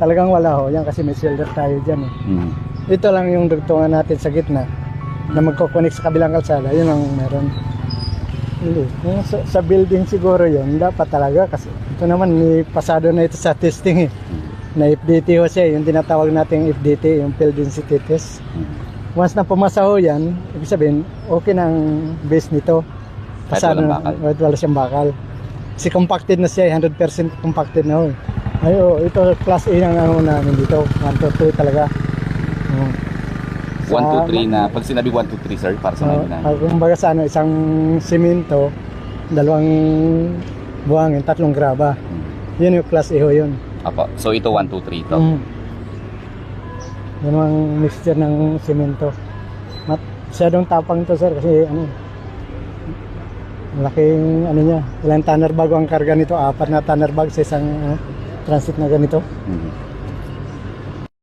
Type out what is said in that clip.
talagang wala ho. Yan kasi may shoulder tayo dyan eh. Ito lang yung dugtungan natin sa gitna na magkoconnect sa kabilang kalsada. Yun ang meron. Hindi. Yung sa building siguro yun, dapat talaga kasi ito naman may pasado na ito sa testing eh. Na FDT ho siya, yung tinatawag nating FDT, yung field density test. Once na pumasa ho yan, ibig sabihin, okay na ang base nito. Pasado na, wala siyang bakal. Kasi compacted na siya, 100% compacted na ho. Ayo, ito class A ng ano namin dito, 1 to 3 talaga. 1, 2, 3 na, pag sinabi 1, 2, 3 sir, para sa mga na. Kumbaga sa ano, isang simento, 2 buhangin, 3 graba. Yun yung class A ho yun. Apo, so ito 1, 2, 3 ito. Yan ang mixture ng simento. Masyadong tapang to sir kasi ano, malaking ano niya, ilang tanner bag ang karga nito, 4 na tanner bag sa isang transit na ganito.